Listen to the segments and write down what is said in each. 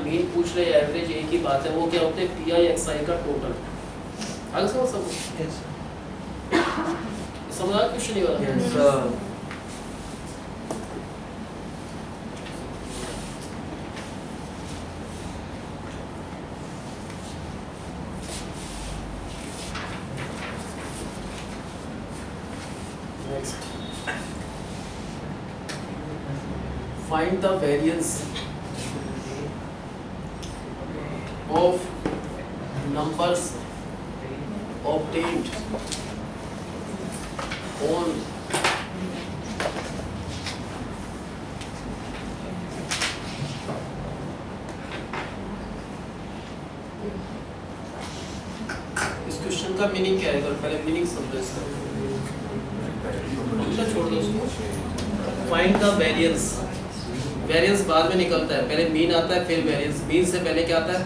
Mean पूछ रहे average एक ही बात है, वो क्या होते हैं पी आई एक्स आई का टोटल। आगे समझ समझा क्वेश्चन नहीं वाला। Find the variance of numbers obtained on इस क्वेश्चन का मीनिंग क्या है? पहले मीनिंग समझो इसका, छोड़ दो उसको। फाइंड द वेरिएंस, वेरिएंस बाद में निकलता है, पहले मीन आता है फिर वेरिएंस। मीन से पहले क्या आता है?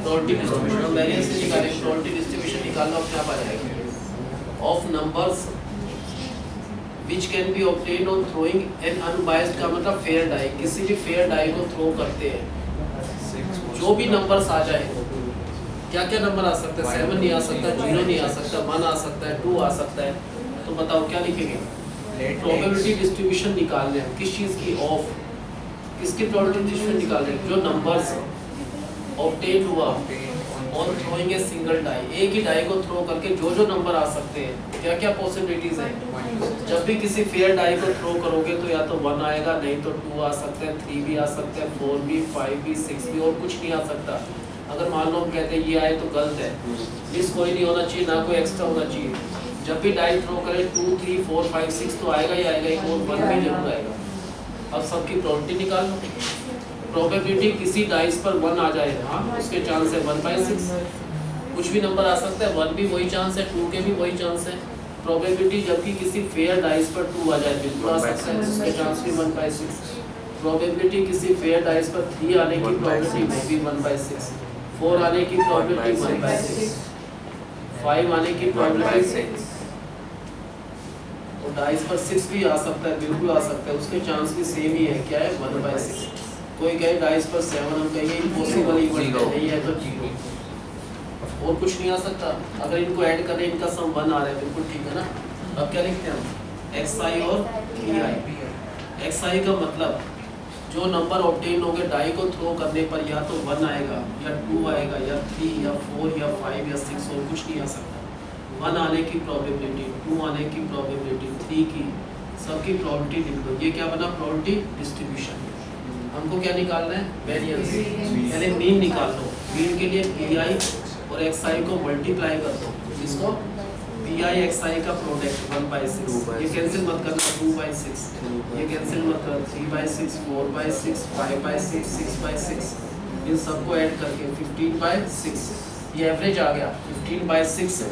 Probability distribution. हम वेरिएंस से निकालेंगे, प्रोबेबिलिटी डिस्ट्रीब्यूशन निकालना और क्या पाएगा? Of numbers which can be obtained on throwing N unbiased, का मतलब फेयर डाई, किसी भी फेयर डाई को थ्रो करते हैं। जो भी नंबर्स आ जाए, क्या क्या नंबर आ सकता है? 7 नहीं आ सकता, 0 नहीं आ सकता, 1 आ सकता है, 2 आ सकता है। तो बताओ क्या लिखेंगे? प्रोबेबिलिटी डिस्ट्रीब्यूशन निकाल रहे हैं किस चीज़ की? ऑफ किसकी प्रोबेबिलिटी डिस्ट्रीब्यूशन निकाल रहे हैं? जो नंबर्स ऑब्टेन हुआ on throwing a single die, एक ही डाई को थ्रो करके जो जो नंबर आ सकते हैं, क्या क्या पॉसिबिलिटीज है? जब भी किसी फेयर डाई को थ्रो करोगे तो या तो 1 आएगा, नहीं तो 2 आ सकता है, 3 भी आ सकता है, 4 भी, 5 भी, 6 भी, और कुछ नहीं आ सकता। अगर मान लो हम कहते हैं ये आए तो गलत है, मिस कोई नहीं होना चाहिए, ना कोई एक्स्ट्रा होना चाहिए। जब भी डाई थ्रो करें 2, 3, 4, 5, 6 तो आएगा ही आएगा, एक और 1 भी जरूर आएगा। अब सबकी प्रोबेबिलिटी निकाल लो। प्रोबेबिलिटी किसी डाइस पर 1 आ जाए, हाँ उसके चांस है 1/6। कुछ भी नंबर आ सकता है, 1 भी वही चांस है, 2 के भी वही चांस है। प्रोबेबिलिटी जबकि किसी फेयर डाइस पर 2 आ जाए, बिल्कुल आ सकता है, उसके चांस भी 1/6। प्रोबेबिलिटी किसी फेयर डाइस पर 3 आने की प्रोबेबिलिटी में भी 1/6, 4 आने की प्रोबेबिलिटी 1/6, 5 आने की प्रोबेबिलिटी, और डाइस पर 6 भी आ सकता है, बिल्कुल आ सकता है, उसके चांस भी सेम ही है, क्या है? 1/6। कोई कहे डाइस पर 7, हम कहेंगे इम्पॉसिबल इवेंट नहीं है तो 0, और कुछ नहीं आ सकता। अगर इनको ऐड करें, इनका सम 1 आ रहा है, बिल्कुल ठीक है ना। अब क्या लिखते हैं हम? xi और pi। xi का मतलब जो नंबर ऑब्टेन हो गए डाई को थ्रो करने पर, या तो 1 आएगा, या 2 आएगा, या 3, या 4, या 5, या 6, और कुछ नहीं आ सकता। 1 आने की प्रोबेबिलिटी, 2 आने की प्रोबेबिलिटी, 3 की, सबकी प्रोबेबिलिटी लिख लो। ये क्या बना? Probability distribution. हमको क्या निकालना है? वेरिएंस। पहले मीन निकाल लो। मीन के लिए पी आई और एक्स आई को मल्टीप्लाई कर दो, जिसको पी आई एक्स आई का प्रोडक्ट 1/6, ये कैंसिल मत करना, 2/6, ये कैंसिल मत करना, 3/6, 4/6, 5/6, 6/6, इन सबको ऐड करके 15/6, ये एवरेज आ गया। 15/6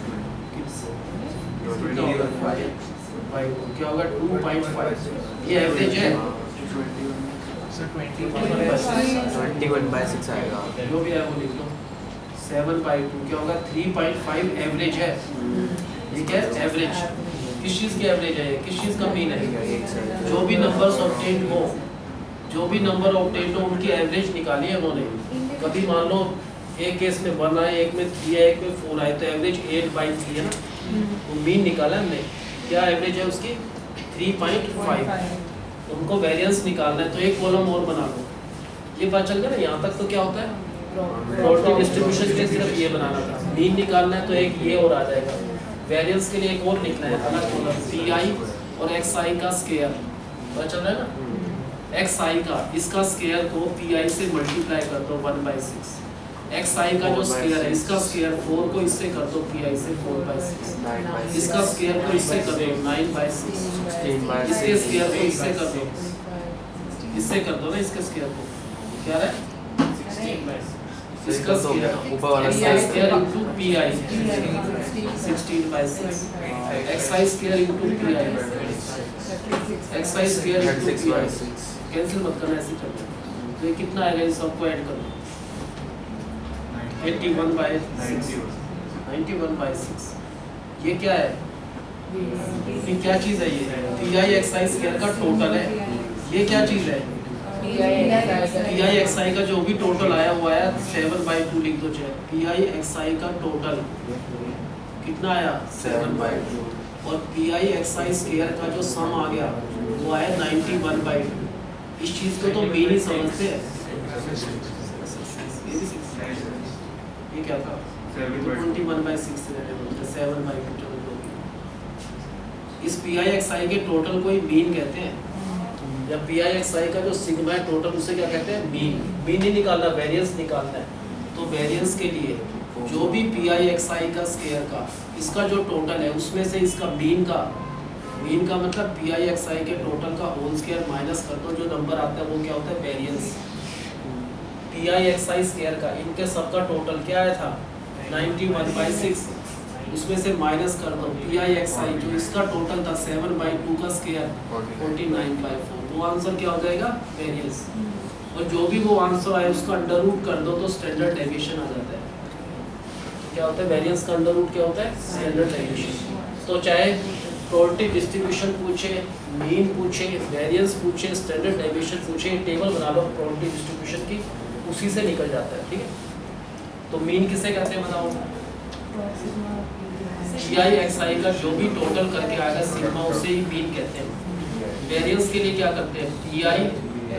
क्या होगा? 2.5, ये एवरेज है। 21/6 आएगा, जो भी है वो लिख लो। 7/2 क्या होगा? 3.5 एवरेज है। ये क्या है? एवरेज। किस चीज़ की एवरेज है? किस चीज़ का मीन है? जो भी नंबर्स ऑब्टेन हो, जो भी नंबर ऑब्टेन हो, उनकी एवरेज निकाली है उन्होंने। कभी मान लो एक केस में 1 आए, एक में 3 आए, एक में 4 आए, तो एवरेज 8/3 है ना। तो मीन निकाला हमने, क्या एवरेज है उसकी? 3.5। उनको वेरिएंस निकालना है, तो एक कॉलम और बना लो। ये पता चल गया ना, यहाँ तक तो क्या होता है? प्रोबेबिलिटी डिस्ट्रीब्यूशन के लिए सिर्फ ये बनाना था। मीन निकालना है तो एक ये और आ जाएगा। वेरिएंस के लिए एक और लिखना है, अलग कॉलम, पी आई और एक्स आई का स्केयर। पता चल रहा है ना? एक्स आई का, इसका स्केयर को पी आई से मल्टीप्लाई कर दो 1/6। एक्स आई का जो स्केयर है, इसका स्केयर 4 को इससे कर दो पी आई से 4/6, इसका स्केयर को इससे कर दो 9/6, इसके स्केयर को इससे कर दो, इससे कर दो ना, इसके स्केयर को क्या है? 16/6, इसका square into P I 16/6, x I square into P I, x I square into P I, cancel मत करना, ऐसे कर दो। तो ये कितना आएगा? इन सबको ऐड कर दो, 81/6, 91/6। ये क्या है? ये क्या चीज़ है? ये P I x I square का टोटल है। ये क्या चीज़ है? PIXI का जो भी टोटल आया वो आया 7/2 लिख दो चाहे। PIXI का टोटल कितना आया 7/2 और PIXI स्क्वायर का जो सम आ गया वो आया 91/2। इस चीज को तो मीन ही समझते हैं। ये क्या था 21/6 रहने दो 7/2 इस PIXI के टोटल को ही मीन कहते हैं। या PIXI का जो सिग्मा है टोटल उसे क्या कहते हैं मीन। मीन ही निकालना वेरिएंस निकालना है। तो वेरिएंस के लिए जो भी PIXI का स्क्वायर का इसका जो टोटल है उसमें से इसका मीन का मतलब PIXI के टोटल का होल स्क्वायर माइनस कर दो, जो नंबर आता है वो क्या होता है वेरिएंस। PIXI स्क्वायर का इनके सबका टोटल क्या आया था 91/6, उसमें से माइनस कर दो PIXI जो इसका टोटल था 7/2 का स्क्वायर 49/4, तो आंसर क्या हो जाएगा वेरिएंस। और जो भी वो आंसर आए उसका अंडर रूट कर दो तो स्टैंडर्ड डेविएशन आ जाता है। क्या होता है वेरिएंस का अंडर रूट क्या होता है स्टैंडर्ड डेविएशन। तो चाहे प्रोबेबिलिटी डिस्ट्रीब्यूशन पूछे, मीन पूछे, वेरिएंस पूछे, स्टैंडर्ड डेविएशन पूछे, टेबल बना लो प्रोबेबिलिटी डिस्ट्रीब्यूशन की, उसी से निकल जाता है। ठीक है, तो मीन किसे कहते हैं बताओ। PIXI का जो भी टोटल करके आएगा सिग्मा उसे ही मीन कहते हैं। वेरिएंस के लिए क्या करते हैं PI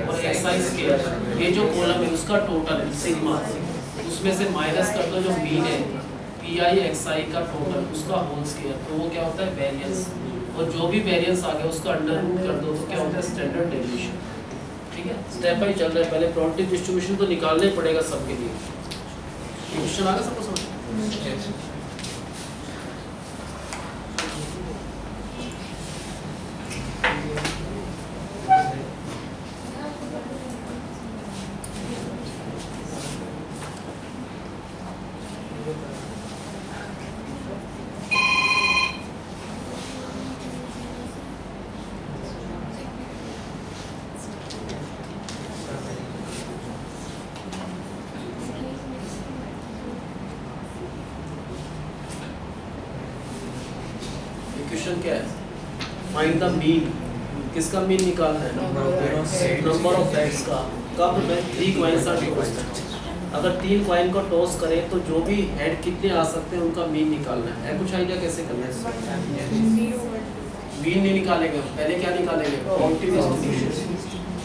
और XI स्क्वायर, ये जो कॉलम है उसका टोटल सिग्मा, उसमें से माइनस कर दो जो मीन है PIXI का टोटल उसका होल स्क्वायर, तो वो क्या होता है वेरिएंस। और जो भी वेरिएंस आ गया उसका अंडर रूट कर दो तो क्या होता है स्टैंडर्ड डेविएशन। ठीक है, स्टेप बाय चल रहा है। पहले प्रोबेबिलिटी डिस्ट्रीब्यूशन तो निकालना ही पड़ेगा सबके लिए। क्वेश्चन आ गया सबको समझ। क्वेश्चन क्या है फाइंड द मीन। किसका मीन निकालना है नंबर ऑफ हेड्स का। कब मैं 3 कॉइन्स आर टॉस, अगर 3 कॉइन को टॉस करें तो जो भी हेड कितने आ सकते हैं उनका मीन निकालना है। कुछ आइडिया कैसे करना है। मीन नहीं निकालेंगे, पहले क्या निकालेंगे प्रोबेबिलिटी डिस्ट्रीब्यूशन।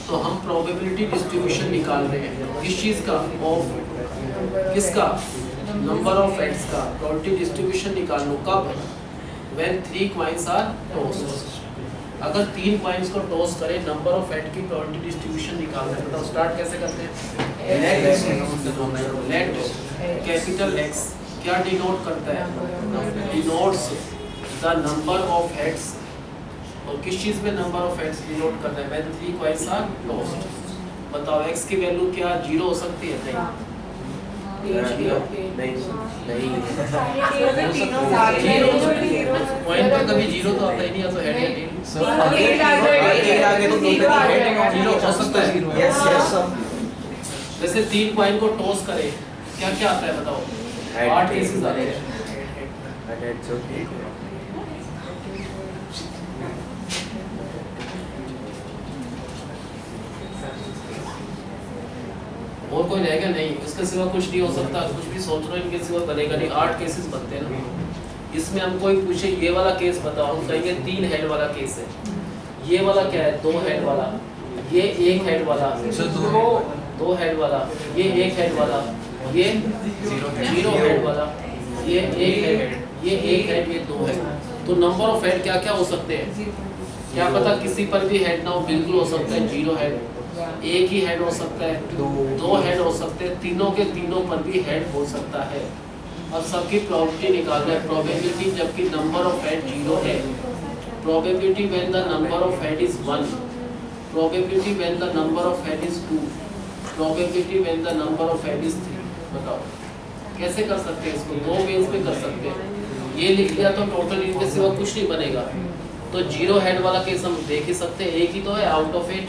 तो हम प्रोबेबिलिटी डिस्ट्रीब्यूशन निकाल रहे हैं किस चीज़ का ऑफ किसका नंबर ऑफ हेड्स का। प्रोबेबिलिटी डिस्ट्रीब्यूशन निकाल लो कब when 3 coins are tossed। अगर 3 coins को टॉस करें नंबर ऑफ हेड की प्रोबेबिलिटी डिस्ट्रीब्यूशन निकालना है। बताओ स्टार्ट कैसे करते हैं। लेट कैपिटल X क्या डिनोट करता है denotes the number of heads. और किस चीज में नंबर ऑफ हेड्स डिनोट करता है when 3 coins are tossed। बताओ X की वैल्यू क्या 0 हो सकती है नहीं पॉइंट पर कभी 0 तो आता ही नहीं, या तो हेड या टेल जीरो हो सकता है। जैसे 3 कॉइन को टॉस करे क्या क्या आता है बताओ 8 केसेस आते हैं। और कोई रहेगा नहीं, इसके सिवा कुछ नहीं हो सकता। कुछ भी सोच रहे हो इनके सिवा बनेगा नहीं। 8 केसेस बनते हैं ना। इसमें हम कोई पूछे ये वाला केस बताओ, हम कहेंगे 3 हेड वाला केस है। ये वाला क्या है 2 हेड वाला, ये 1 हेड वाला, 2 हेड वाला, ये 1 हेड वाला, ये 0 हेड वाला, ये 1 हेड, ये 1 हेड, ये 2 हेड। तो नंबर ऑफ हेड क्या क्या हो सकते हैं क्या पता। किसी पर भी हेड ना हो, बिल्कुल हो सकता है 0 हेड, 1 ही हेड हो सकता है, 2 हेड हो सकते हैं, तीनों के तीनों पर भी हेड हो सकता है। अब सबकी प्रोबेबिलिटी निकालना है। प्रोबेबिलिटी जबकि नंबर ऑफ हेड 0 है, probability when the number of head is 1, probability when the number of head is 2, probability when the number of head is 3। बताओ कैसे कर सकते हैं इसको। 2 वेज में कर सकते हैं। ये लिख लिया तो टोटल इनके सिवा कुछ नहीं बनेगा। तो 0 हेड वाला केस हम देख ही सकते हैं, एक ही तो है आउट ऑफ 8।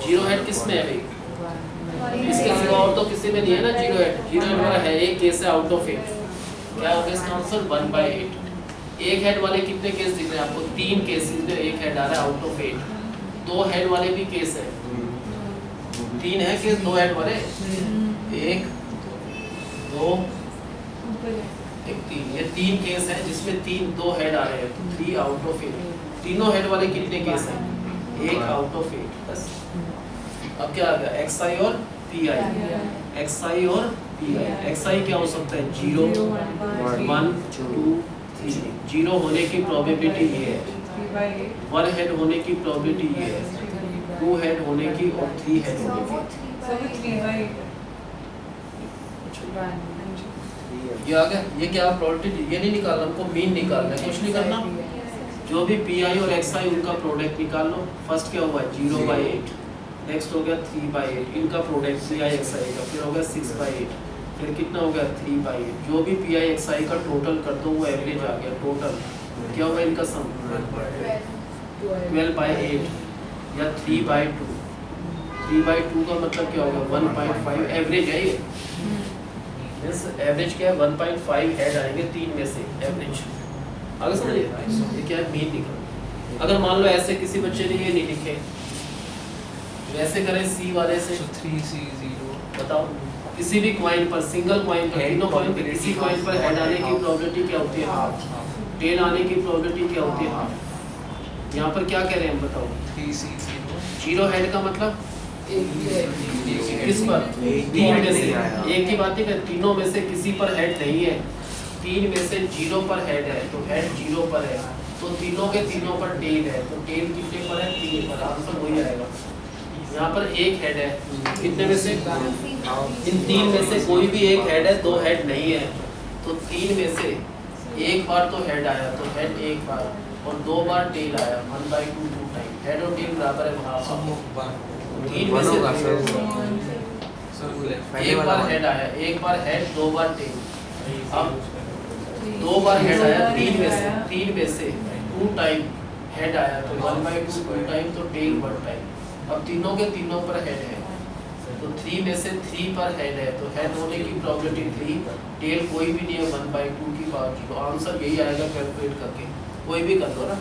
0 हेड किस में है भाई, इसके सिवा और तो किसी में नहीं है ना 0 हेड। 0 हेड वाला है, एक केस है आउट ऑफ 8। क्या होगा इसका आंसर 1/8। 1 हेड वाले कितने केस दिख रहे हैं आपको 3 केसेस में 1 हेड आ रहा है आउट ऑफ 8। 2 हेड वाले भी केस है, तीन है केस दो हेड वाले, एक दो एक तीन, ये तीन केस है जिसमें तीन दो हेड आ रहे हैं, तो 3 आउट ऑफ 8। तीनों हेड वाले कितने केस हैं? 1 आउट ऑफ 8 बस। अब क्या आ गया? XI और PI, XI और PI। XI क्या हो सकता है? 0 1 2 3। 0 होने की प्रोबेबिलिटी ये है, 1 हेड होने की प्रोबेबिलिटी ये है, 2 हेड होने की और 3 हेड होने की। ये आ गया। ये क्या प्रोबेबिलिटी? ये नहीं निकालना, हमको मीन निकालना है, कुछ नहीं करना। जो भी PI और XI उनका प्रोडक्ट निकाल लो। फर्स्ट क्या हुआ? 0/8, नेक्स्ट हो गया 3/8, इनका प्रोडक्ट PI XI का, फिर हो गया 6/8, फिर कितना हो गया? 3/8। जो भी PI XI का टोटल कर दो वो एवरेज आ गया। टोटल क्या होगा इनका सम? 12/8 या 3/2। 3/2 का मतलब क्या होगा? 1.5 एवरेज है ये। एवरेज क्या है? 1.5 हेड आएंगे तीन में से एवरेज। आगे समझिए, ये क्या है? मीन निकल। अगर मान लो ऐसे किसी बच्चे ने ये नहीं लिखे, वैसे करें C वाले से 3C0। बताओ किसी भी कॉइन पर, सिंगल कॉइन पर, तीनों कॉइन पर किसी कॉइन पर हेड आने की प्रोबेबिलिटी क्या होती है? हाफ। टेल आने की प्रोबेबिलिटी क्या होती है? हाफ। यहाँ पर क्या कह रहे हैं हम बताओ? 3C0। 0 हेड का मतलब किस पर? तीन में से एक की बात नहीं कर, तीनों में से किसी पर हेड नहीं है, तीन में से 0 पर हेड है, तो हेड 0 पर है, तो तीनों के तीनों पर टेल है, तो टेल कितने पर है? 3 पर। आंसर वही आएगा। यहाँ पर एक हेड है, कितने में से? इन तीन में से कोई भी एक हेड है, दो हेड नहीं है, तो तीन में से एक बार तो हेड आया, तो हेड एक बार, और दो बार टेल आया, 1/2 2 टाइम। हेड और टेल बराबर है वहाँ। तीन में से एक बार हेड आया, एक बार हेड, दो बार टेल। अब दो बार हेड आया तीन में से 2 टाइम हेड आया, तो 1/2 2 टाइम, तो टेल 1 टाइम। अब तीनों के तीनों पर हेड है, तो 3 में से 3 पर हेड है, तो हेड होने की प्रोबेबिलिटी 3, टेल कोई भी नहीं है 1/2 की पावर 0। आंसर यही आएगा कैलकुलेट करके, कोई भी कर दो ना।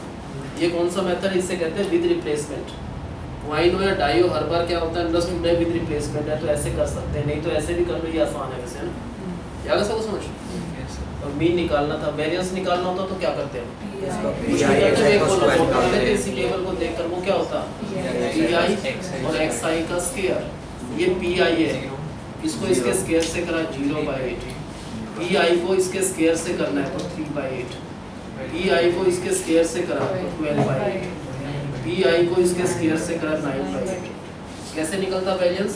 ये कौन सा मेथड? इससे कहते हैं विद रिप्लेसमेंट। वाइन हो या डाई हो, हर बार क्या होता है? अंडरस्टूड है विद रिप्लेसमेंट है, तो ऐसे कर सकते हैं, नहीं तो ऐसे भी कर लो, ये आसान है वैसे, है ना? क्या कर सकते समझ? और मीन निकालना था, वेरिएंस निकालना होता तो क्या करते हैं? इसी टेबल को देखकर वो क्या होता? PI और XI का स्क्वायर। ये PI है, इसको इसके स्क्वायर से करा 0/8, PI को इसके स्क्वायर से करना है तो 3/8, PI को इसके स्क्वायर से करा तो 12/8, PI को इसके स्क्वायर से करा 9/8। कैसे निकलता वेरिएंस?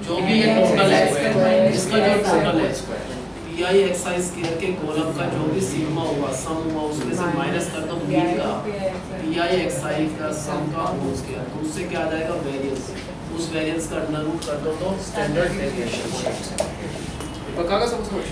जो भी ये टोटल है, इसका जो टोटल है PI XI स्क्वायर के कॉलम का जो भी सिग्मा हुआ, सम हुआ, उसमें से माइनस कर दो मीन का, PI XI का सम का होल स्क्वायर, तो उससे क्या आ जाएगा? वेरिएंस। उस वेरिएंस का अंडर रूट कर दो तो स्टैंडर्ड डेविएशन। पक्का का सब समझ?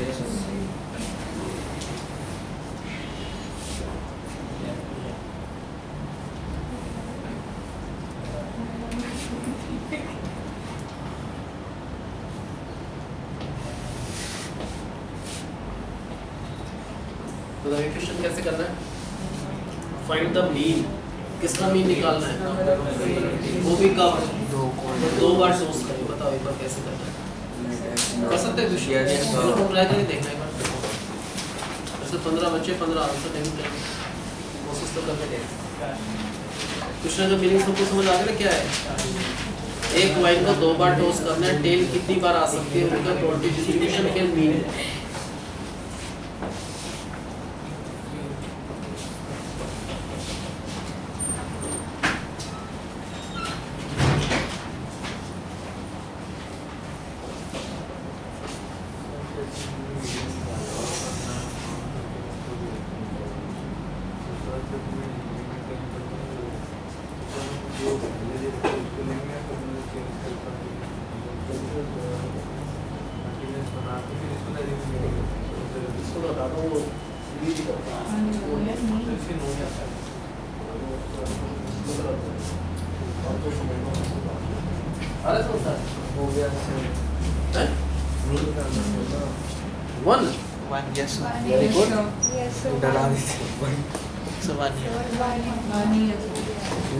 तो क्वेश्चन कैसे करना है? Find the mean. किसका मीन निकालना है? वो भी कब? दो बार सोच करें। बताओ एक बार कैसे करना है? कर सकते हैं क्वेश्चन, ट्राई करके देखना एक बार। वैसे 15 बच्चे 15 आंसर नहीं करेंगे, कोशिश तो करके देखें। क्वेश्चन का मीनिंग सबको समझ आ गया क्या है? एक वाइन को 2 बार टॉस करना है, टेल कितनी बार आ सकती है, उनका प्रोबेबिलिटी डिस्ट्रीब्यूशन के मीन।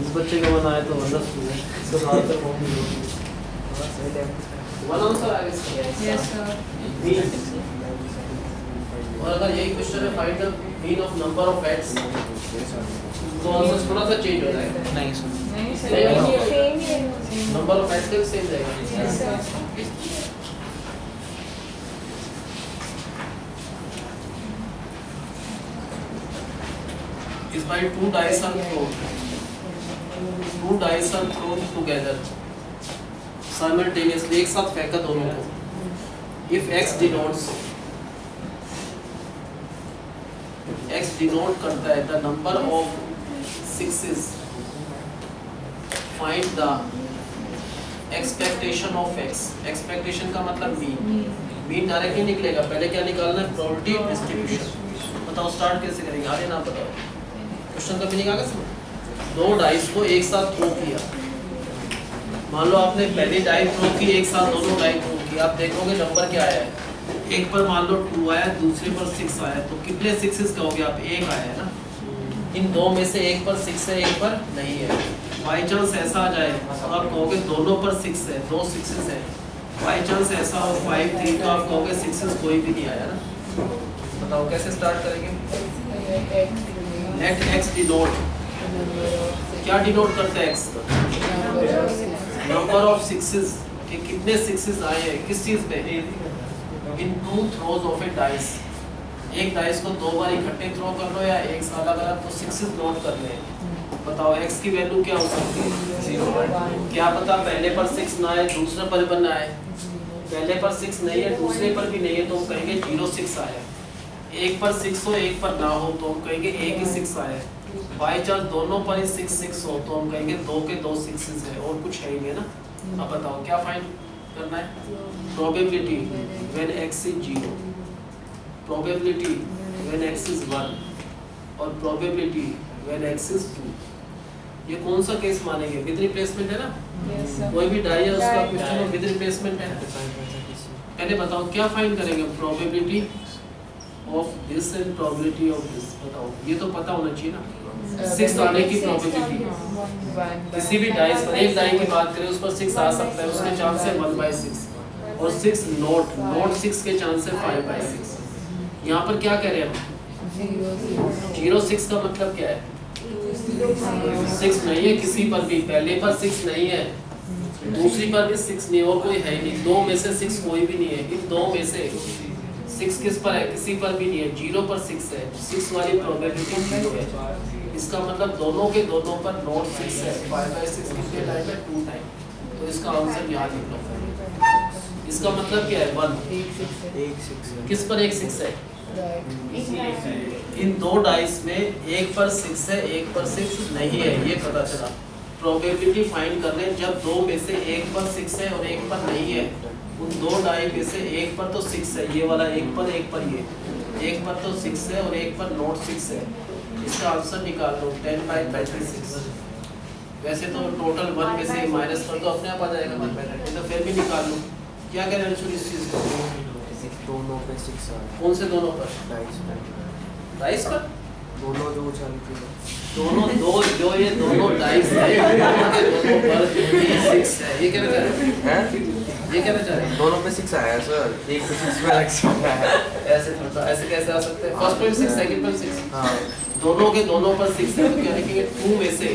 इस बच्चे का मन आया तो 15 स्टूडेंट इसका हाल तक वन आंसर आएगा इसका। Yes, sir. मीन। और अगर यही क्वेश्चन है find the mean of number of eights, तो आंसर थोड़ा सा चेंज हो जाएगा। नहीं सर। नहीं, sir. Same Same ही है. नंबर ऑफ एट्स का भी सेम रहेगा। Yes, sir. Is by two dice are thrown. Two dice are thrown together simultaneously, एक साथ फेंका दोनों को। If x denotes करता है the number of sixes, find the expectation of x. Expectation का मतलब मीन। मीन डायरेक्ट नहीं निकलेगा, पहले क्या निकालना है? Probability distribution. बताओ स्टार्ट कैसे करेंगे, आगे ना बताओ। क्वेश्चन का मीनिंग आगे समझ। दो डाइस को एक साथ थ्रो किया, मान लो आपने पहली डाई थ्रो की, एक साथ दोनों डाई थ्रो की, आप देखोगे नंबर क्या आया है। एक पर मान लो 2 आया, दूसरे पर 6 आया, तो कितने सिक्सेस कहोगे आप? एक आया है ना। इन दो में से एक पर 6 है, एक पर नहीं है। बाई चांस ऐसा आ जाए तो आप कहोगे दोनों पर 6 है, दो सिक्सेस है। बाई चांस ऐसा हो 5 3, तो आप कहोगे सिक्सेस कोई भी नहीं आया ना। बताओ कैसे स्टार्ट करेंगे? लेट x डिनोट, क्या डिनोट करता है x? नंबर ऑफ सिक्सेस, कि कितने सिक्सेस आए हैं किस चीज पे? In two throws of a dice. एक डाइस को दो बार इकट्ठे थ्रो कर लो या एक अलग अलग, तो सिक्सेस नोट कर ले। बताओ x की वैल्यू क्या हो सकती है? 0। क्या पता पहले पर 6 ना आए, दूसरे पर भी ना आए। पहले पर 6 नहीं है, दूसरे पर भी नहीं है, तो हम कहेंगे 0 6 आया। एक पर 6 हो, एक पर ना हो, तो हम कहेंगे एक ही 6 आया। बाई चांस दोनों पर ही 6 6 हो, तो हम कहेंगे दो के दो 6 है, और कुछ है ही नहीं ना। अब बताओ क्या फाइंड करना है? Probability when x is 0, probability when x is 1, और प्रोबेबिलिटी व्हेन x इज 2। ये कौन सा केस मानेंगे? विद रिप्लेसमेंट है ना। Yes, sir. कोई भी डाई है उसका क्वेश्चन में विद रिप्लेसमेंट है। पहले बताओ क्या फाइंड करेंगे? Probability of this and probability of this. बताओ, ये तो पता होना चाहिए ना। 6 आने की प्रोबेबिलिटी, किसी भी डाइस पर, एक डाई की बात करें उस पर 6 आ सकता है, उसके चांस है 1/6, और 6 नोट 6 के चांस है 5/6। यहाँ पर क्या कह रहे हैं हम? 0 6 का मतलब क्या है? 6 नहीं है किसी पर भी, पहले पर 6 नहीं है, दूसरी पर भी 6 नहीं, और कोई है नहीं। दो में से 6 कोई भी नहीं है। इन दो में से 6 किस पर है? किसी पर भी नहीं है। 0 पर 6 है, 6 वाली प्रोबेबिलिटी 0 है। इसका मतलब दोनों के दोनों पर नोट 6 है। 5/6 कितने टाइम है? 2 टाइम। तो इसका आंसर यहाँ लिख लो। इसका मतलब क्या है? 1। किस पर एक 6 है? इन दो डाइस में एक पर 6 है, एक पर 6 नहीं है, ये पता चला। प्रोबेबिलिटी फाइंड कर लें जब दो में से एक पर 6 है और एक पर नहीं है। उन दो डाई में से एक पर तो 6 है, ये वाला एक पर ये, एक पर तो 6 है और एक पर नोट 6 है। इसका आंसर निकाल लो 10/36। वैसे तो टोटल 1 में से माइनस कर दो, अपने आप आ जाएगा 1/30, तो फिर भी निकाल लो। क्या कह रहे हैं इस चीज को? दोनों पे 6 आ रहा कौन से दोनों पर? है। डाइस पर? दोनों जो उछाल के दोनों दो जो ये दोनों डाइस है, दोनों के दोनों पर 6 है। ये कहना चाह रहे हैं? ये कहना चाह रहे हैं? दोनों पे 6 आया सर, एक पे 6 में लग सकता है। ऐसे थोड़ा, ऐसे कैसे आ सकते हैं? फर्स्ट पर 6, सेकंड पर 6। हाँ, दोनों के दोनों पर 6 है, तो क्या लिखेंगे? 2 में से,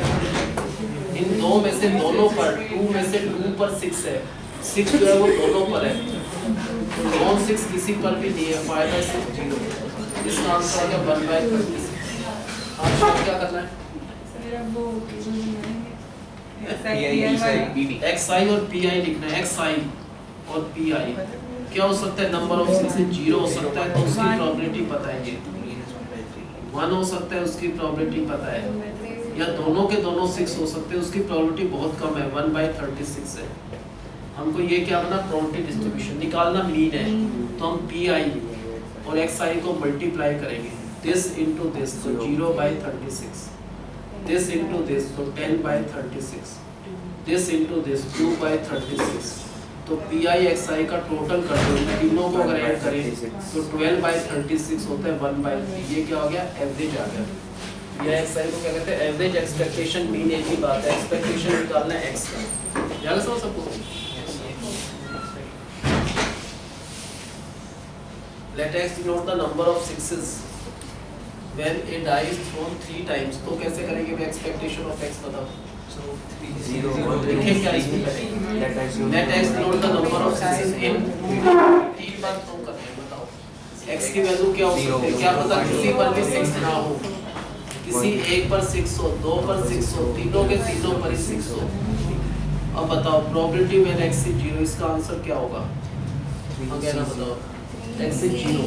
इन दो में से दोनों पर, 2 में से 2 पर 6 है। 6 जो है वो दोनों पर है, नॉन 6 किसी पर भी नहीं है। 5/6 0। इसका आंसर आ गया 1/36। आपको क्या करना है? xi और pi लिखना है। xi और pi क्या हो सकता है? नंबर ऑफ 6 0 हो सकता है, तो उसकी प्रोबेबिलिटी पता है। 1 हो सकता है, उसकी प्रोबेबिलिटी पता है। या दोनों के दोनों 6 हो सकते हैं, उसकी प्रोबेबिलिटी बहुत कम है, 1/36 है। हमको ये क्या करना? प्रोबेबिलिटी डिस्ट्रीब्यूशन निकालना, मीन है। तो हम pi और xi को मल्टीप्लाई करेंगे, दिस इनटू दिस, तो 0/36, दिस इनटू दिस, तो 10/36, दिस इनटू दिस 2/36। तो pi xi का टोटल कर दो, तीनों को अगर ऐड करें तो 12/36 होता है 1/3। ये क्या हो गया? एवरेज आ गया। ये xi को क्या कहते हैं? Average expectation mean. एक ही बात है, एक्सपेक्टेशन निकालना है x का। याद है सबको? Let x denote the number of sixes when a die is thrown 3 times. तो कैसे करेंगे? expectation of x बताओ. So 3 0 1 लिखें क्या इसमें पहले? let x Let x denote the number of sixes in 3 बार थ्रो करते हैं. बताओ x की वैल्यू क्या हो सकती है? क्या पता किसी पर भी 6 ना हो, किसी एक पर 6 हो, दो पर 6 हो, तीनों के तीनों पर ही 6 हो. अब बताओ प्रोबेबिलिटी में x is 0, इसका आंसर क्या होगा? अगेन बताओ x is 0.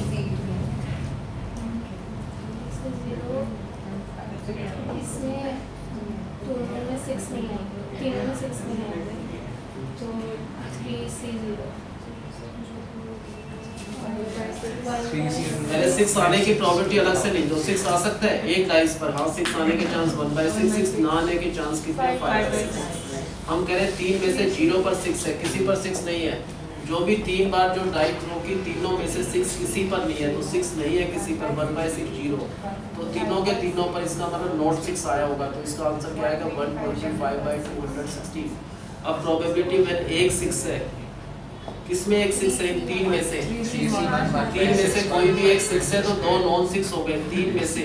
इसमें दोनों में 6 नहीं है, तीनों में 6 नहीं है, तो 3C0 पहले 6 आने की प्रोबेबिलिटी अलग से लिख दो. 6 आ सकता है एक डाइस पर. हाँ 6 आने के चांस 1/6, 6 ना आने के चांस कितने? 5/6. हम कह रहे हैं 3 में से 0 पर 6 है, किसी पर 6 नहीं है. जो भी 3 बार जो डाई थ्रो की तीनों में से 6 किसी पर नहीं है, तो 6 नहीं है किसी पर. 1/6 0, तो तीनों के तीनों पर इसका मतलब नॉट 6 आया होगा. तो इसका आंसर क्या आएगा? 125/216. अब प्रोबेबिलिटी में एक 6 है, किसमें एक 6 है? 3 में से. 3 में से कोई भी एक 6 है तो दो नॉन 6 हो गए. 3 में से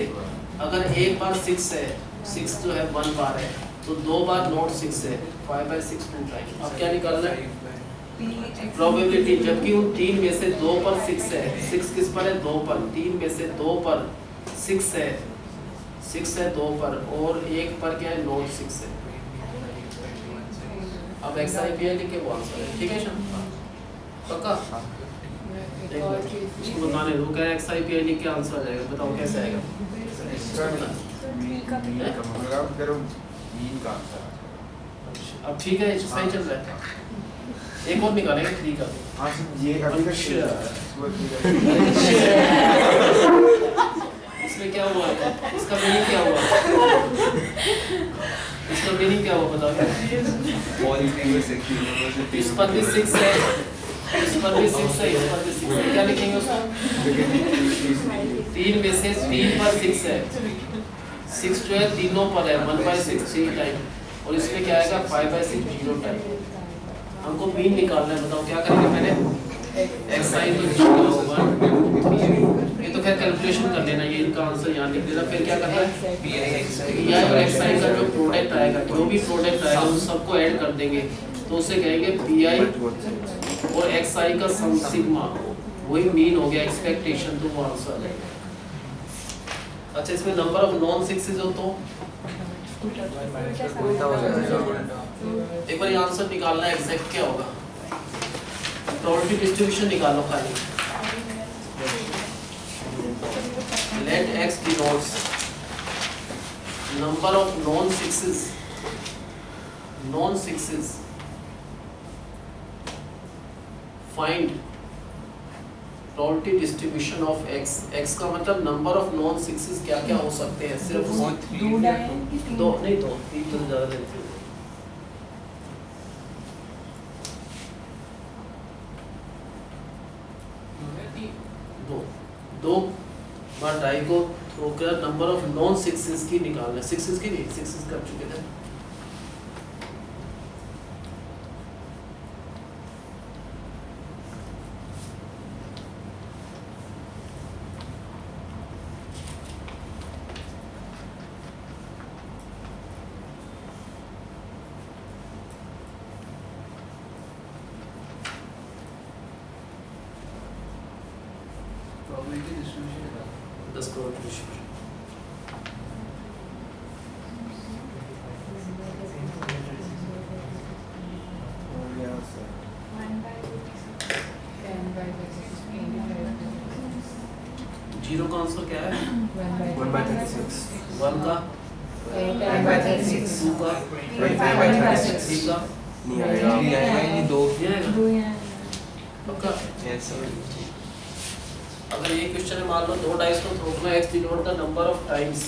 अगर एक बार 6 है, 6 जो है 1 बार है, तो 2 बार नॉट 6 है. 5/6 2 टाइम. अब क्या निकालना है? प्रोबेबिलिटी. जबकि उन 3 में से 2 पर 6 है. 6 किस पर है? 2 पर. 3 में से 2 पर 6 है, 6 है 2 पर, और एक पर क्या है? नॉट 6 है. अब XIPI लिखे वो आंसर है. ठीक है शाम पक्का? इसको बताने दो. क्या XIPI लिख के आंसर आ जाएगा? बताओ कैसे आएगा? अब ठीक है सही चल रहा है. एक और निकालेंगे 3 का. इसमें क्या हुआ? इसका मीनिंग क्या हुआ? इसका मीनिंग क्या हुआ बताओ? इस पर भी 6 है, इस पर भी 6 है, इस पर भी 6 है. क्या लिखेंगे उसको? 3 में से 3 पर 6 है. 6 जो है तीनों पर है. 1/6 3 टाइम, और इसमें क्या आएगा? 5/6 0 टाइम. हमको मीन निकालना है. बताओ क्या करेंगे? पहले xi तो 0 1, ये तो खैर कैलकुलेशन कर लेना. ये इनका आंसर यहाँ लिख देना. फिर क्या करना है? pi और xi का जो प्रोडक्ट आएगा, जो भी प्रोडक्ट आएगा उन सबको ऐड कर देंगे. तो उसे कहेंगे pi और xi का सम सिग्मा. वही मीन हो गया, एक्सपेक्टेशन. तो वो आंसर है. अच्छा इसमें नंबर ऑफ नॉन 6 हो तो उल्टा हो जाएगा. एक बार आंसर निकालना है एग्जैक्ट क्या होगा. प्रोबेबिलिटी डिस्ट्रीब्यूशन निकालो खाली. Let x denotes number of non sixes. Find probability distribution of x. x का मतलब नंबर ऑफ नॉन सिक्सेस क्या क्या हो सकते हैं? सिर्फ दो नहीं, 2 3 तो ज्यादा देते हैं. दो बार डाई को थ्रो कर नंबर ऑफ नॉन सिक्सेस की निकालना. सिक्सेस की नहीं, सिक्सेस कर चुके थे. probability distribution है. 10 probability distribution. जीरो का आंसर क्या है? 1/36. 1 का 10/36. 2 का 25/36. 3 का नहीं आएगा. नहीं 2 ये आएगा पक्का. Yes sir. अगर ये क्वेश्चन है मान लो 2 डाइस को थ्रो करना, x denote the number of times.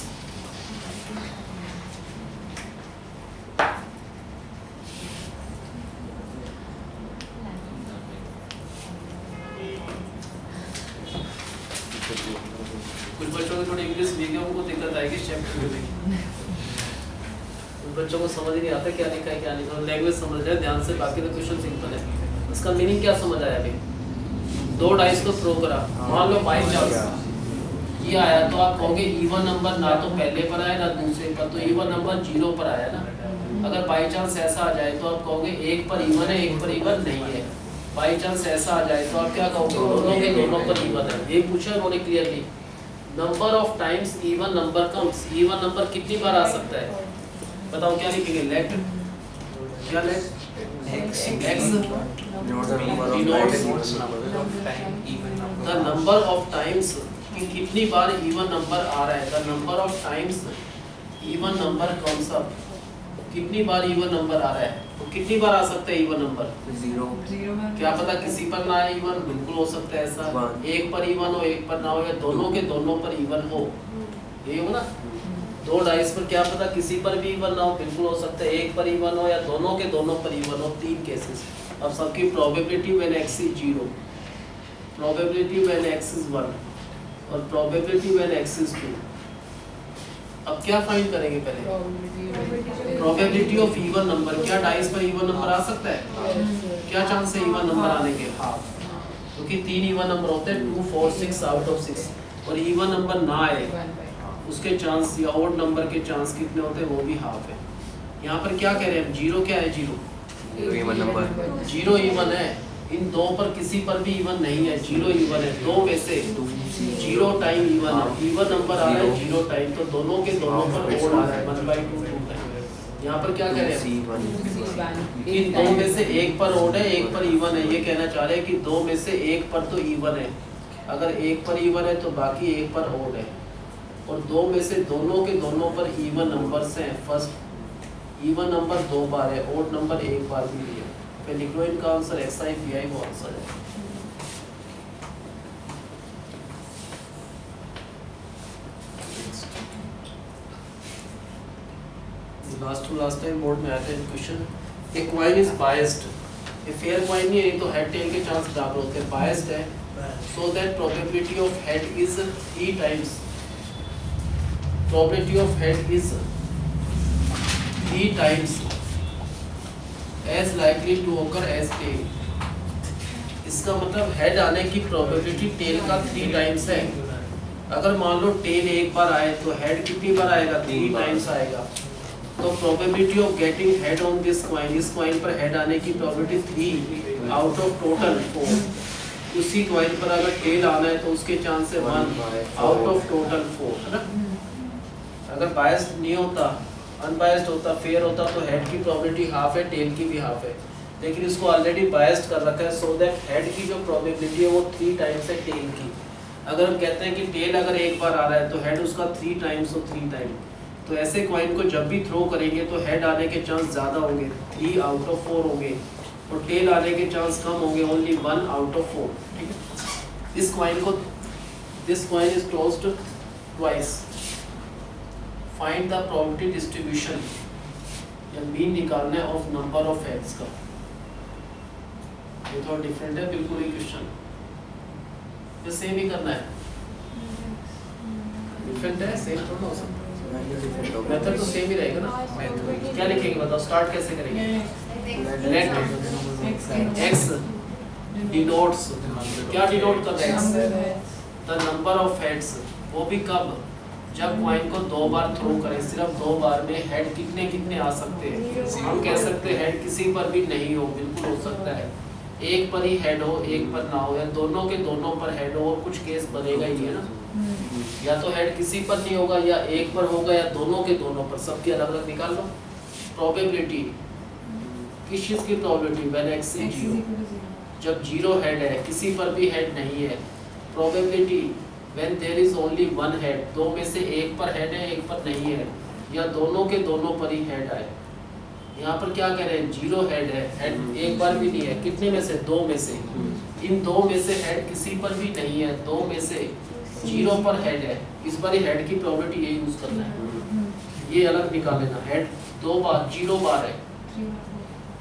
कुछ बच्चों को थोड़ी इंग्लिश वीक है, उनको दिक्कत आएगी चैप्टर में. कुछ बच्चों को समझ ही नहीं आता क्या लिखा है क्या नहीं. लैंग्वेज समझ रहे हैं ध्यान से, बाकी तो क्वेश्चन सिंपल है. उसका मीनिंग क्या समझ आया अभी? दो डाइस को थ्रो करा, मान लो बाई चांस ये आया तो आप कहोगे इवन नंबर ना तो पहले पर आया ना दूसरे पर, तो इवन नंबर 0 पर आया ना। अगर बाई चांस ऐसा आ जाए तो आप कहोगे एक पर इवन है एक पर इवन नहीं है। बाई चांस ऐसा आ जाए तो आप क्या कहोगे दोनों के दोनों पर इवन है। ये पूछा उन्होंने clearly. Number of times even number comes, even number कितनी बार आ सकता है बताओ, क्या लिखेंगे? लेट, क्या late? X X Denotes the number of denotes times. time even number. The number of times कि कितनी बार इवन नंबर आ रहा है। The number of times even number comes up, कितनी बार इवन नंबर आ रहा है। तो कितनी बार आ सकता है इवन नंबर? 0. क्या पता किसी पर ना आए इवन, बिल्कुल हो सकता है ऐसा। One. एक पर इवन हो एक पर ना हो, या दोनों के दोनों पर इवन हो, ये हो ना। दो डाइस पर क्या पता किसी पर भी इवन ना हो, बिल्कुल हो सकता है एक पर इवन हो या दोनों के दोनों पर इवन हो। तीन केसेस। अब सबकी probability when x is 0, probability when x is 1 और प्रोबेबिलिटी व्हेन x इज 2। अब क्या फाइंड करेंगे? पहले प्रोबेबिलिटी ऑफ इवन नंबर। क्या डाइस पर इवन नंबर आ सकता है? क्या चांस है इवन नंबर आने के? हाफ, क्योंकि तीन इवन नंबर होते हैं 2 4 6 आउट ऑफ 6, और इवन नंबर ना आए उसके चांस या ऑड नंबर के चांस कितने होते हैं? वो भी हाफ है। यहाँ पर क्या कह रहे हैं? जीरो क्या है? Zero, Even number. Zero even है। इन दो पर किसी पर भी इवन नहीं है, जीरो इवन है। दो में से जीरो टाइम इवन है, इवन नंबर आ रहा है जीरो टाइम, तो दोनों के दोनों पर ओड आ रहा है 1/2 2 टाइम। यहाँ पर क्या कह रहे हैं? इन दो में से एक पर ओड है एक पर इवन है। ये कहना चाह रहे हैं कि दो में से एक पर तो इवन है, अगर एक पर इवन है तो बाकी एक पर ओड है, और दो में से दोनों के दोनों पर इवन नंबर्स हैं। फर्स्ट इवन नंबर 2 बार है, ओड नंबर 1 बार भी है। फिर लिख लो इनका आंसर XI वो आंसर है। लास्ट टाइम बोर्ड में आया था question, a coin is biased, a fair coin नहीं है तो हेड टेल के चांस बराबर होते हैं। बायस्ड है so that probability of head is 3 times, probability of head is 3 times as likely to occur as tail। इसका मतलब हेड आने की प्रोबेबिलिटी टेल का 3 टाइम्स है। अगर मान लो टेल एक बार आए तो हेड कितनी बार आएगा? 3 टाइम्स आएगा। तो probability of getting head on this coin, इस कॉइन पर हेड आने की प्रोबेबिलिटी 3 आउट ऑफ टोटल 4। उसी कॉइन पर अगर टेल आना है तो उसके चांस है 1 आउट ऑफ टोटल 4, है ना। अगर बायस्ड नहीं होता, अनबायस्ड होता, फेयर होता तो हेड की प्रोबेबिलिटी हाफ है, टेल की भी हाफ है। लेकिन इसको ऑलरेडी बायस्ड कर रखा है सो दैट हेड की जो प्रोबेबिलिटी है वो 3 टाइम्स है टेल की। अगर हम कहते हैं कि टेल अगर एक बार आ रहा है तो हेड उसका 3 टाइम्स हो 3 टाइम। तो ऐसे कॉइन को जब भी थ्रो करेंगे तो हेड आने के चांस ज़्यादा होंगे, 3 आउट ऑफ 4 होंगे, और टेल आने के चांस कम होंगे, ओनली 1 आउट ऑफ 4। ठीक है। इस कॉइन को, this coin is closed twice. Find the probability distribution या मीन निकालना है ऑफ नंबर ऑफ हेड्स का। ये थोड़ा डिफरेंट है बिल्कुल ही क्वेश्चन, ये सेम ही करना है। डिफरेंट है, सेम थोड़ा हो सकता है। मेथड तो सेम ही रहेगा ना। क्या लिखेंगे बताओ, स्टार्ट कैसे करेंगे? लेट x डिनोट्स, क्या डिनोट कर रहा है? The number of heads. वो भी कब? जब कॉइन को 2 बार थ्रो करें, सिर्फ 2 बार में हेड कितने कितने आ सकते हैं? हम कह सकते हैं हेड किसी पर भी नहीं हो, बिल्कुल हो सकता है एक पर ही हेड हो एक पर ना हो, या दोनों के दोनों पर हेड हो, और कुछ केस बनेगा ही है ना। या तो हेड किसी पर नहीं होगा, या एक पर होगा, या दोनों के दोनों पर। सबकी अलग अलग निकाल लो प्रोबेबिलिटी। किस चीज़ की प्रोबेबिलिटी? व्हेन x इज 0, जब 0 हेड है, किसी पर भी हेड नहीं है। Probability when there is only 1 head, दो में से एक पर हेड है एक पर नहीं है, या दोनों के दोनों पर ही हेड आए। यहाँ पर क्या कह रहे हैं? 0 हेड है, हेड एक बार भी नहीं है। कितने में से? 2 में से। इन 2 में से हेड किसी पर भी नहीं है, 2 में से 0 पर हेड है। इस बार हेड की प्रोबेबिलिटी ये यूज करना है, ये अलग निकाल लेना। हेड 2 बार 0 बार है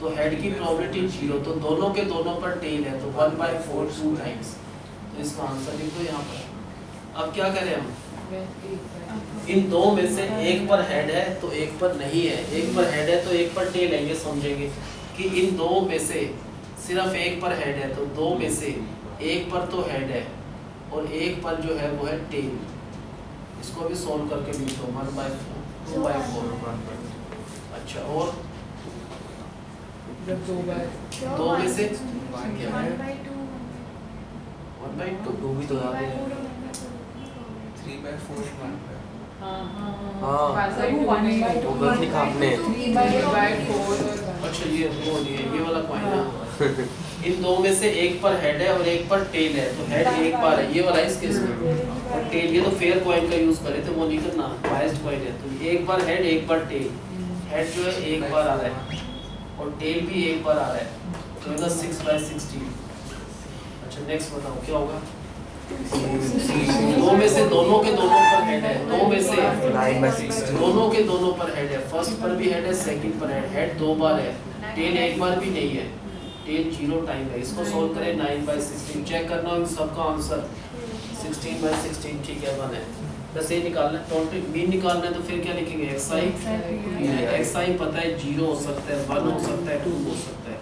तो हेड की प्रोबेबिलिटी 0, तो दोनों के दोनों पर टेल है तो 1/4 2 टाइम्स। तो इसका आंसर लिख दो यहाँ पर। अब क्या करें हम? इन 2 में से एक पर हेड है तो एक पर नहीं है, एक पर हेड है तो एक पर टेल है। ये समझेंगे कि इन 2 में से सिर्फ एक पर हेड है, तो 2 में से एक पर तो हेड है और एक पर जो है वो है टेल। इसको भी सॉल्व करके लिख दो 1/4 2/4। अच्छा और जब 2 बार दो में से 1/2 1/2 टू भी तो याद है। 3/4 1 हाँ हाँ हाँ। वैसा ही 1/2 वो गलत लिखा आपने। 3/4 अच्छा ये वाला पॉइंट है। इन दो में से एक पर हेड है और एक पर टेल है, तो हेड एक बार है, ये वाला इस केस में, और टेल ये तो फेयर पॉइंट का यूज करे थे, वो नहीं करना बायस्ड पॉइंट है। तो एक बार हेड एक बार टेल, हेड जो है एक बार आ रहा है और टेल भी एक बार आ रहा है, तो होगा 6/16। अच्छा नेक्स्ट बताओ क्या होगा। दो में से दोनों के दोनों पर हेड है, दो में से 9/16 दोनों के दोनों पर हेड है, फर्स्ट पर भी हेड है, सेकंड पर हेड दो बार है, टेल एक बार भी नहीं है, टेल 0 टाइम है। इसको सोल्व करें 9/16, चेक करना इन सबका आंसर 16/16 ठीक है 1 है। बस ये निकालना है, टोटल मीन निकालना है, तो फिर क्या लिखेंगे xi पता है 0 हो सकता है, 1 हो सकता है, 2 हो सकता है।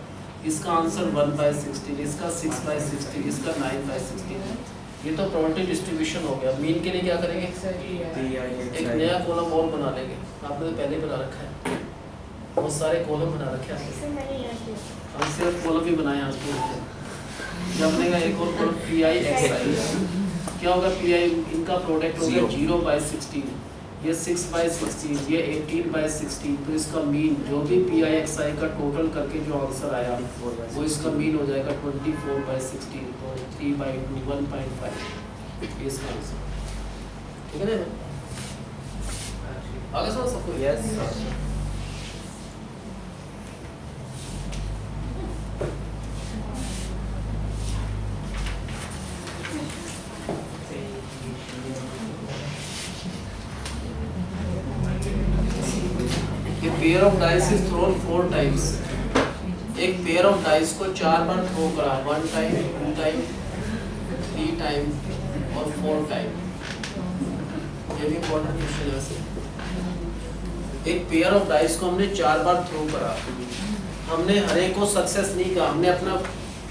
इसका आंसर 1/16, इसका 6/16, इसका 9/16। ये तो प्रोबेबिलिटी डिस्ट्रीब्यूशन हो गया। मीन के लिए क्या करेंगे, एक नया कॉलम और बना लेंगे, आपने तो पहले बना रखा है, बहुत सारे कॉलम बना रखे हैं, इसे मैंने याद किया। हम सिर्फ कॉलम ही बनाए आज के। जब बनेगा एक और कॉलम pi xi, क्या होगा pi, इनका प्रोडक्ट हो गया 0/16, ये 6/16, ये 18/16, तो इसका मीन जो भी pi xi का टोटल करके जो आंसर आया वो इसका मीन हो जाएगा 24/16, तो 3/2 1.5 इसका आंसर। ठीक है ना, आगे समझ सबको। Yes A pair of dice is thrown 4 times. एक पेयर ऑफ डाइस को 4 बार थ्रो करा, 1 टाइम 2 टाइम 3 टाइम और 4 टाइम। ये भी इम्पोर्टेंट क्वेश्चन है वैसे। एक पेयर ऑफ डाइस को हमने 4 बार थ्रो करा, हमने हर एक को सक्सेस नहीं कहा, हमने अपना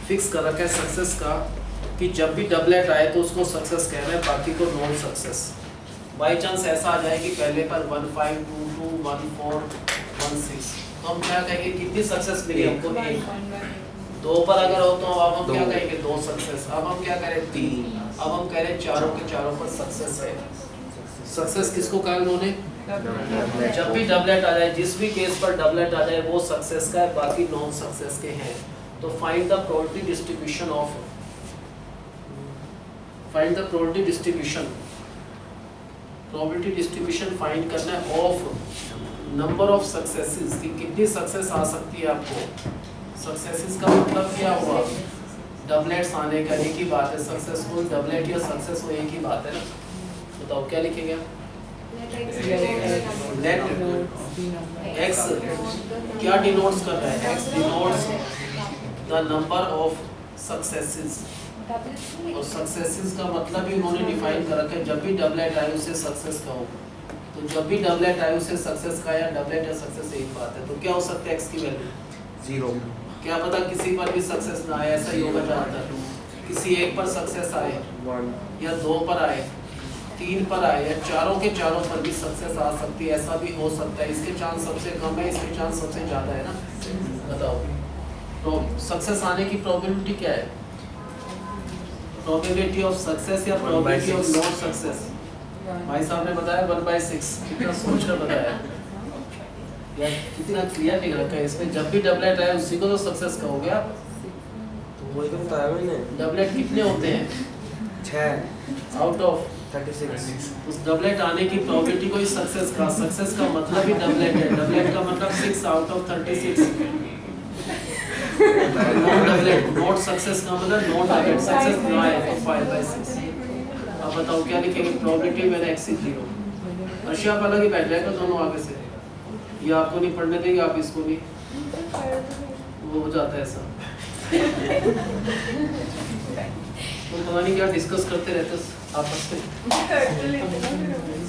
फिक्स कर रखा है सक्सेस का कि जब भी डबलेट आए तो उसको सक्सेस कह रहे हैं, बाकी को नॉन सक्सेस। बाई चांस ऐसा आ जाए कि पहले पर 1 5 2 2 1 4 1 6, तो हम क्या कहेंगे कितनी सक्सेस मिली हमको, 1। 2 पर अगर हो तो अब हम क्या कहेंगे 2 सक्सेस। अब हम क्या करें 3, अब हम कह रहे हैं चारों के चारों पर सक्सेस है। सक्सेस किसको कहा उन्होंने, जब भी डबलेट आ जाए, जिस भी केस पर डबलेट आ जाए वो सक्सेस का है, बाकी नॉन सक्सेस के हैं। तो find the probability distribution of, find the probability distribution, probability distribution find करना है ऑफ नंबर ऑफ सक्सेसेस, कि कितनी सक्सेस आ सकती है आपको। सक्सेसेस का मतलब क्या हुआ, डबलेट्स आने का, एक ही बात है, सक्सेसफुल डबलेट या सक्सेस वो एक ही बात है ना। बताओ क्या लिखेंगे, लेट x क्या डिनोट्स कर रहा है, x denotes the number of successes, और सक्सेसेस का मतलब ही उन्होंने डिफाइन कर रखा है, जब भी डबलेट आए उसे सक्सेस कहो। तो जब भी डबलेट आए उसे सक्सेस का, या डबलेट या सक्सेस एक बात है। तो क्या हो सकता है x की वैल्यू 0, क्या पता किसी पर भी सक्सेस ना आए, ऐसा ही होगा ज़्यादातर, किसी एक पर सक्सेस आए 1 या 2 पर आए, 3 पर आए, या चारों के चारों पर भी सक्सेस आ सकती है, ऐसा भी हो सकता है। इसके चांस सबसे कम है, इसके चांस सबसे ज़्यादा है ना। बताओ तो सक्सेस आने की प्रोबेबिलिटी क्या है, प्रोबेबिलिटी ऑफ सक्सेस या प्रोबेबिलिटी ऑफ नॉट सक्सेस। भाई साहब ने बताया 1/6, कितना सोच कर बताया यार, कितना क्लियर लिख रखा है इसमें। जब भी डबलेट आए उसी को तो सक्सेस कहोगे आप। तो वही तो बताया मैंने। डबलेट कितने होते हैं, 6 आउट ऑफ 36। उस डबलेट आने की प्रोबेबिलिटी को ही सक्सेस का, सक्सेस का मतलब ही डबलेट है, डबलेट का मतलब 6 out of 36। Not doublet, not success का मतलब नॉट डबलेट, सक्सेस ना आए तो 5/6। अब बताओ क्या लिखेंगे, प्रोबेबिलिटी में x is 0। अर्शिया आप अलग ही बैठ जाएगा दोनों आगे से, ये आपको नहीं पढ़ने देंगे, आप इसको भी, वो हो जाता है ऐसा। तो पता नहीं क्या डिस्कस करते रहते आपस में,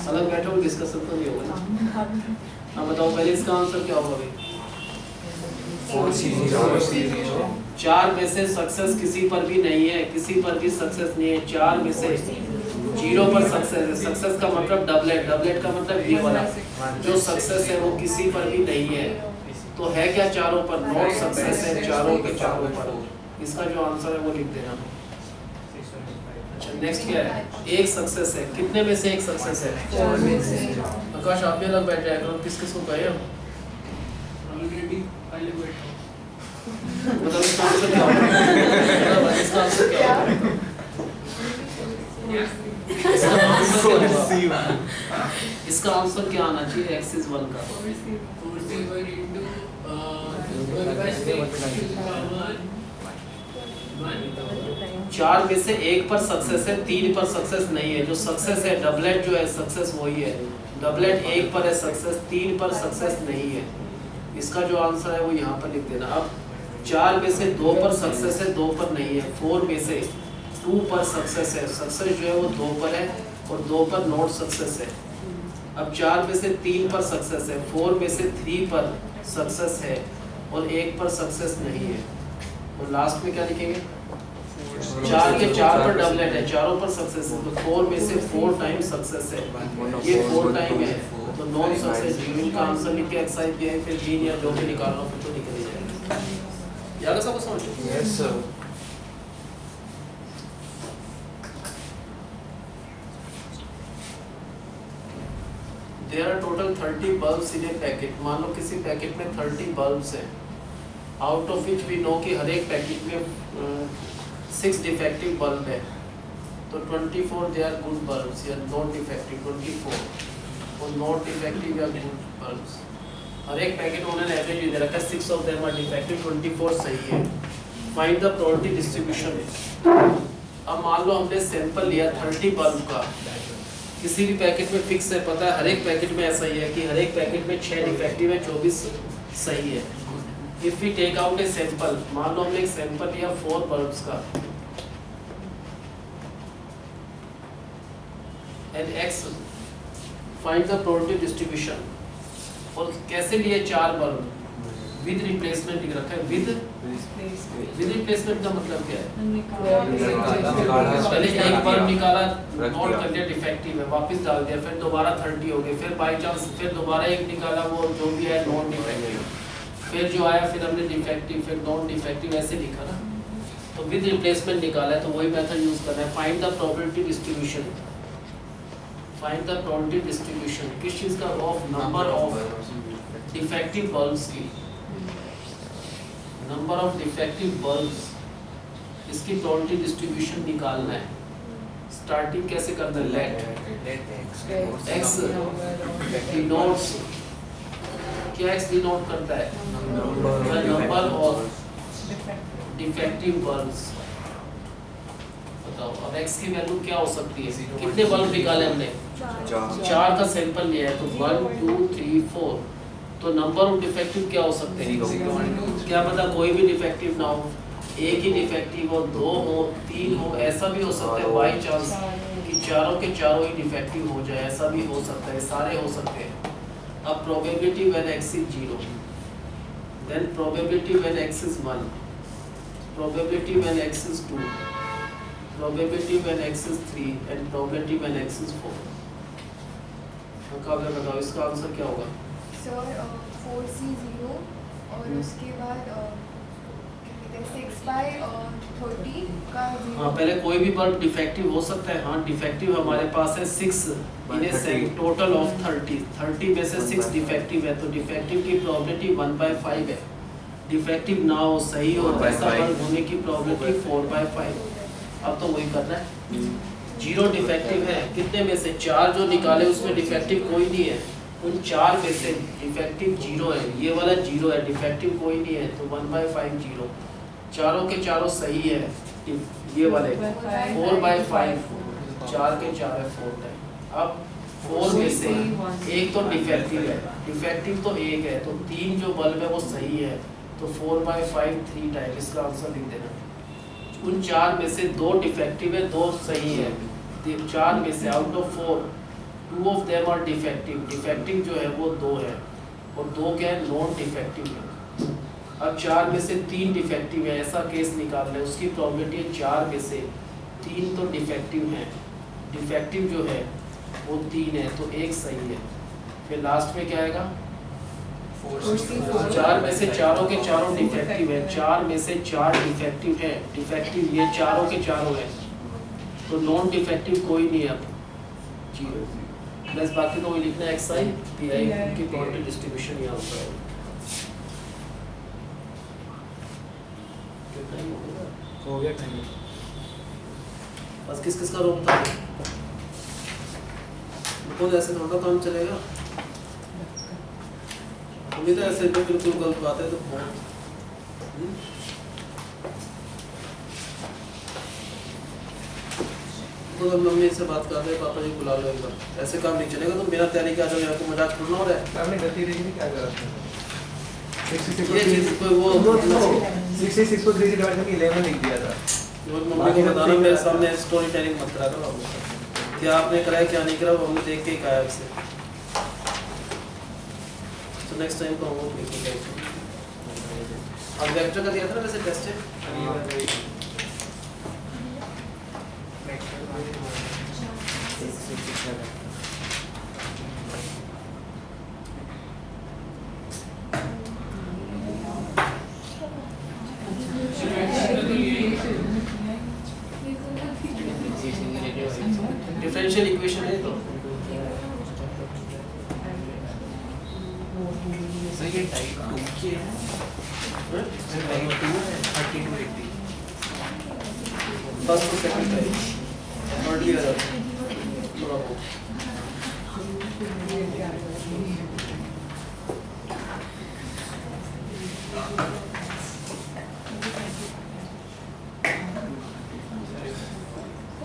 अलग बैठो डिस्कशन तो नहीं होगा ना। हाँ बताओ पहले इसका आंसर क्या होगा भाई, 4C0 4 में से सक्सेस किसी पर भी नहीं है, किसी पर भी सक्सेस नहीं है। 4 में से 0 पर सक्सेस है। सक्सेस का मतलब डबलेट, डबलेट का मतलब ये वाला जो सक्सेस है वो किसी पर भी नहीं है। तो है क्या चारों पर? नॉट सक्सेस है चारों के चारों पर। इसका जो आंसर है वो लिख देना। अच्छा नेक्स्ट क्या है? एक सक्सेस है। कितने में से एक सक्सेस है? 4 में से आकाश आप भी अलग बैठ जाया करो। किस किस को कहे हम? ऑलरेडी पहले बैठा मतलब इसका आंसर क्या होगा? इसका आंसर क्या होगा? इसका आंसर क्या होगा? इसका आंसर क्या आना चाहिए? x is 1 का 4C1 into 4 में से एक पर सक्सेस है, 3 पर सक्सेस नहीं है। जो सक्सेस है डबलेट जो है सक्सेस वही है। डबलेट एक पर है सक्सेस, 3 पर सक्सेस नहीं है। इसका जो आंसर है वो यहाँ पर लिख देना। अब 4 में से 2 पर सक्सेस है, 2 पर नहीं है। 4 में से 2 पर सक्सेस है, सक्सेस जो है वो 2 पर है और 2 पर नॉट सक्सेस है। अब 4 में से 3 पर सक्सेस है, 4 में से 3 पर सक्सेस है और 1 पर सक्सेस नहीं है। और लास्ट में क्या लिखेंगे? 4 के 4 पर डबलेट है, चारों पर सक्सेस है, तो 4 में से 4 टाइम सक्सेस है। ये 4 टाइम है तो नॉन सक्सेस। जीवन का आंसर लिख के एक्सरसाइज दिया है, फिर जीन या जो भी निकालना फिर तो निकल ही जाएगा। याद है सबको समझ? Yes sir. There are total 30 bulbs in a packet. मान लो किसी पैकेट में 30 bulbs हैं, out of which we know कि हर एक पैकेट में 6 defective bulb है, तो 24 they are good bulbs या not defective 24 और not defective या good bulbs। हर एक पैकेट उन्होंने एवरेज दे रखा है, 6 of them are defective, 24 सही है। Find the probability distribution। अब मान लो हमने सैंपल लिया 30 बल्ब का, किसी भी पैकेट में फिक्स है, पता है हर एक पैकेट में ऐसा ही है कि हर एक पैकेट में 6 डिफेक्टिव है, 24 सही है। If we take out a sample, मान लो हमने एक सैंपल लिया 4 बल्ब्स का and x find the probability distribution. और कैसे लिए 4 बल्ब? विद रिप्लेसमेंट लिख रखा है। विद रिप्लेसमेंट का मतलब क्या है? पहले एक बल्ब निकाला, नोट कर दिया डिफेक्टिव है, वापस डाल दिया, फिर दोबारा 30 हो गए, फिर बाय चांस फिर दोबारा एक निकाला, वो जो भी है नॉन डिफेक्टिव, फिर जो आया फिर हमने डिफेक्टिव, फिर नॉन डिफेक्टिव, ऐसे लिखा ना। तो विद रिप्लेसमेंट निकाला है तो वही मेथड यूज करना है। Find the probability distribution. Find the probability distribution किस चीज का? Of number of defective bulbs की, नंबर ऑफ डिफेक्टिव बल्ब्स, इसकी प्रोबेबिलिटी डिस्ट्रीब्यूशन निकालना है। स्टार्टिंग कैसे करना है? लेट x डिनोट्स, क्या x डिनोट करता है? Number of defective bulbs. बताओ अब x की वैल्यू क्या हो सकती है? कितने बल्ब निकाले हमने? 4 का सैंपल लिया है, तो 1 2 3 4, तो नंबर ऑफ डिफेक्टिव क्या हो सकते हैं? क्या पता कोई भी डिफेक्टिव ना हो, एक ही डिफेक्टिव हो, 2 हो, 3 हो, ऐसा भी हो सकता है बाई चांस कि चारों के चारों ही डिफेक्टिव हो जाए, ऐसा भी हो सकता है, सारे हो सकते हैं। अब probability when x is 0, then probability when x is 1, probability when x is 2, probability when x is 3 and probability when x is 4। Kavya बताओ इसका आंसर क्या होगा? सर 4C0 और उसके बाद क्या कहते हैं 6/30 का 0। हाँ पहले कोई भी बल्ब डिफेक्टिव हो सकता है। हाँ डिफेक्टिव हमारे पास है 6 इन ए सेट, टोटल ऑफ 30 में से 6 डिफेक्टिव है, तो डिफेक्टिव की प्रोबेबिलिटी 1/5 है। डिफेक्टिव ना हो, सही हो, ऐसा बल्ब होने की प्रोबेबिलिटी 4/5। अब तो वही करना है। 0 डिफेक्टिव है, कितने में से? 4 जो निकाले उसमें डिफेक्टिव कोई नहीं है, उन 4 में से डिफेक्टिव 0 है, ये वाला 0 है, डिफेक्टिव कोई नहीं है, तो 1/5 0। चारों के चारों सही है, ये वाले 4/5, 4 के 4 है 4 टाइम। अब 4 में से एक तो डिफेक्टिव है, डिफेक्टिव तो एक है, तो 3 जो बल्ब है वो सही है, तो 4/5 3 टाइम। इसका आंसर लिख देना। उन 4 में से 2 डिफेक्टिव है, 2 सही है। 4 में से out of 4 2 of them are defective, defective जो है वो 2 है और 2 क्या है? नॉन डिफेक्टिव है। अब 4 में से 3 डिफेक्टिव है, ऐसा केस निकाल लें, उसकी प्रोबेबिलिटी है 4 में से 3 तो डिफेक्टिव हैं, डिफेक्टिव जो है वो 3 है तो 1 सही है। फिर लास्ट में क्या आएगा, 4 में से चारों के चारों डिफेक्टिव है, 4 में से 4 डिफेक्टिव है, डिफेक्टिव ये चारों के चारों है तो नॉन डिफेक्टिव कोई नहीं है अब, जीरो प्लस बाकी तो वही लिखना है xi pi की प्रोबेबिलिटी डिस्ट्रीब्यूशन यहाँ होता है। हो गया टाइम। बस किस किस का रोल था, खुद ऐसे थोड़ा काम चलेगा, उम्मीद है ऐसे तो बिल्कुल गलत बात है तो बहुत तो हम मम्मी से बात कर रहे हैं, पापा जी बुला लो एक बार, ऐसे काम नहीं चलेगा, तो मेरा तैयारी क्या जाओ, आपको मजाक थोड़ा हो रहा है। आपने गलती देखी क्या करा था? ये चीज कोई वो 66 को 3 से डिवाइड करके 11 लिख दिया था। वो मम्मी को बताना, मेरे सामने स्टोरी टेलिंग मत करा करो, क्या आपने कराया क्या नहीं करा वो हमने देख के ही कहा आपसे, तो नेक्स्ट टाइम को होमवर्क लिखेंगे। अब वेक्टर का दिया था ना वैसे टेस्ट है, डिफरेंशियल इक्वेशन है तो सर ये टाइप 2 की है, सर टाइप 2 32 80 फर्स्ट और सेकंड टाइप और लिया जाता है थोड़ा बहुत।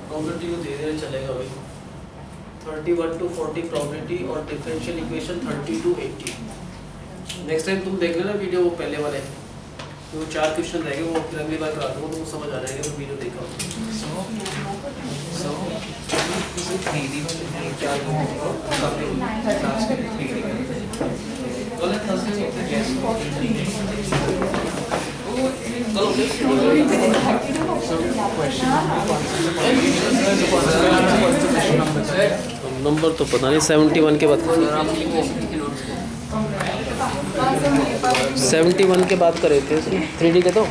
प्रोबेबिलिटी को धीरे धीरे चलेगा भाई, 31 to 40 प्रोबेबिलिटी और differential equation 30 to 80। Next time तुम देख लेना वीडियो वो पहले वाले, वो 4 क्वेश्चन रहेंगे, वो फिर अगली बार करा दूंगा, तुमको समझ आ जाएगा, तो वीडियो देखा सो 3D वाले हैं क्या लास्ट में 3D वाले नंबर तो पता नहीं, 71 के बाद 71 के बाद करे थे 3D के तो